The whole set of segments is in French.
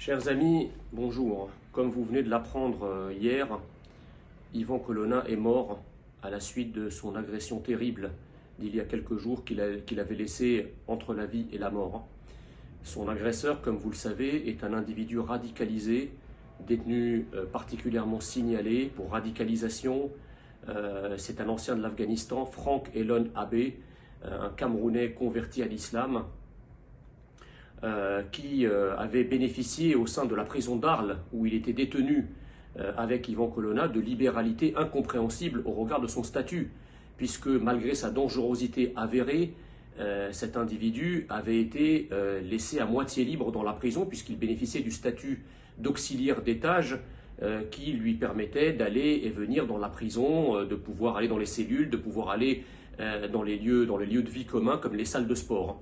Chers amis, bonjour. Comme vous venez de l'apprendre hier, Yvan Colonna est mort à la suite de son agression terrible d'il y a quelques jours qu'il avait laissé entre la vie et la mort. Son agresseur, comme vous le savez, est un individu radicalisé, détenu particulièrement signalé pour radicalisation. C'est un ancien de l'Afghanistan, Frank Elon Abbé, un Camerounais converti à l'islam, qui avait bénéficié au sein de la prison d'Arles, où il était détenu avec Yvan Colonna, de libéralité incompréhensible au regard de son statut, puisque malgré sa dangerosité avérée, cet individu avait été laissé à moitié libre dans la prison, puisqu'il bénéficiait du statut d'auxiliaire d'étage qui lui permettait d'aller et venir dans la prison, de pouvoir aller dans les cellules, de pouvoir aller dans les lieux de vie communs comme les salles de sport.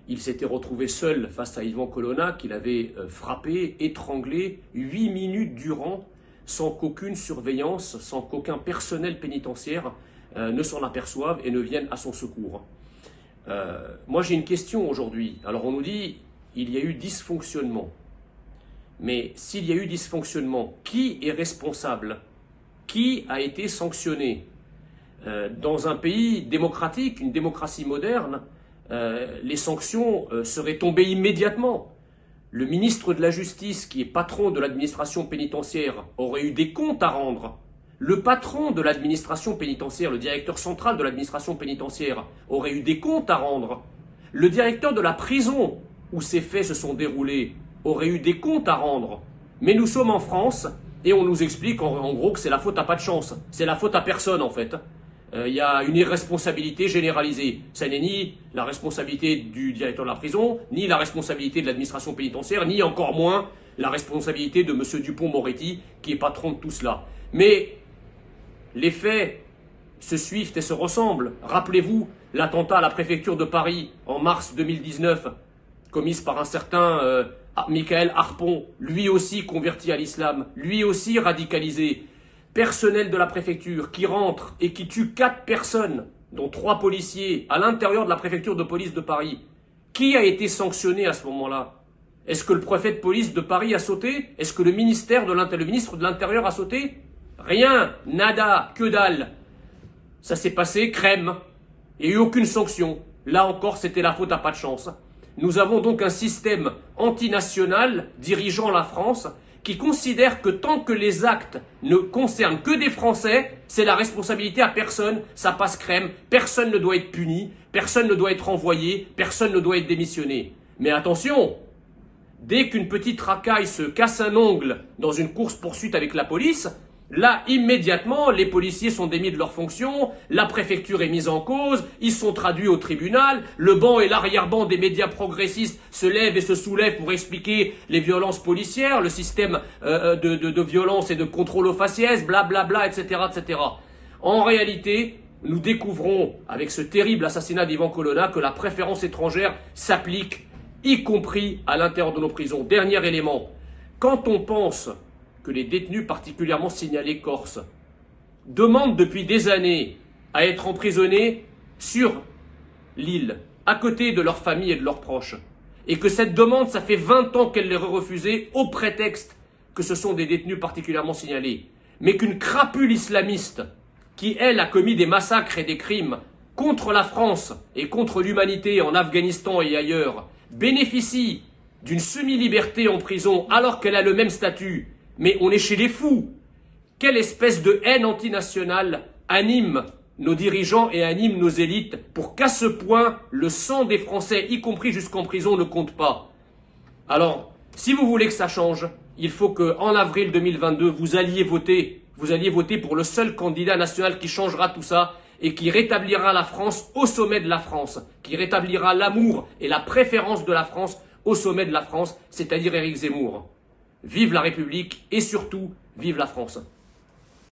Il s'était retrouvé seul face à Yvan Colonna qu'il avait frappé, étranglé 8 minutes durant, sans qu'aucune surveillance, sans qu'aucun personnel pénitentiaire ne s'en aperçoive et ne vienne à son secours. Moi j'ai une question aujourd'hui. Alors on nous dit il y a eu dysfonctionnement. Mais s'il y a eu dysfonctionnement, qui est responsable? Qui a été sanctionné? Dans un pays démocratique, une démocratie moderne, les sanctions seraient tombées immédiatement. Le ministre de la Justice, qui est patron de l'administration pénitentiaire, aurait eu des comptes à rendre. Le patron de l'administration pénitentiaire, le directeur central de l'administration pénitentiaire, aurait eu des comptes à rendre. Le directeur de la prison où ces faits se sont déroulés aurait eu des comptes à rendre. Mais nous sommes en France et on nous explique en gros que c'est la faute à pas de chance. C'est la faute à personne en fait. Il y a une irresponsabilité généralisée. Ça n'est ni la responsabilité du directeur de la prison, ni la responsabilité de l'administration pénitentiaire, ni encore moins la responsabilité de M. Dupond-Moretti, qui est patron de tout cela. Mais les faits se suivent et se ressemblent. Rappelez-vous l'attentat à la préfecture de Paris en mars 2019, commis par un certain Michael Harpon, lui aussi converti à l'islam, lui aussi radicalisé. Personnel de la préfecture qui rentre et qui tue 4 personnes, dont 3 policiers, à l'intérieur de la préfecture de police de Paris. Qui a été sanctionné à ce moment-là? Est-ce que le préfet de police de Paris a sauté? Est-ce que le ministre de l'Intérieur a sauté? Rien, nada, que dalle. Ça s'est passé crème. Il n'y a eu aucune sanction. Là encore, c'était la faute à pas de chance. Nous avons donc un système antinational dirigeant la France qui considère que tant que les actes ne concernent que des Français, c'est la responsabilité à personne, ça passe crème, personne ne doit être puni, personne ne doit être renvoyé, personne ne doit être démissionné. Mais attention, dès qu'une petite racaille se casse un ongle dans une course-poursuite avec la police, là, immédiatement, les policiers sont démis de leurs fonctions, la préfecture est mise en cause, ils sont traduits au tribunal, le banc et l'arrière-banc des médias progressistes se lèvent et se soulèvent pour expliquer les violences policières, le système de violence et de contrôle aux faciès, blablabla, etc., etc. En réalité, nous découvrons, avec ce terrible assassinat d'Yvan Colonna, que la préférence étrangère s'applique, y compris à l'intérieur de nos prisons. Dernier élément, quand on pense que les détenus particulièrement signalés corses demandent depuis des années à être emprisonnés sur l'île, à côté de leur famille et de leurs proches, et que cette demande, ça fait 20 ans qu'elle leur est refusée au prétexte que ce sont des détenus particulièrement signalés, mais qu'une crapule islamiste, qui elle a commis des massacres et des crimes contre la France et contre l'humanité en Afghanistan et ailleurs, bénéficie d'une semi-liberté en prison alors qu'elle a le même statut. Mais on est chez les fous. Quelle espèce de haine antinationale anime nos dirigeants et anime nos élites pour qu'à ce point, le sang des Français, y compris jusqu'en prison, ne compte pas. Alors, si vous voulez que ça change, il faut qu'en avril 2022, vous alliez voter pour le seul candidat national qui changera tout ça et qui rétablira la France au sommet de la France, qui rétablira l'amour et la préférence de la France au sommet de la France, c'est-à-dire Éric Zemmour. Vive la République et surtout, vive la France.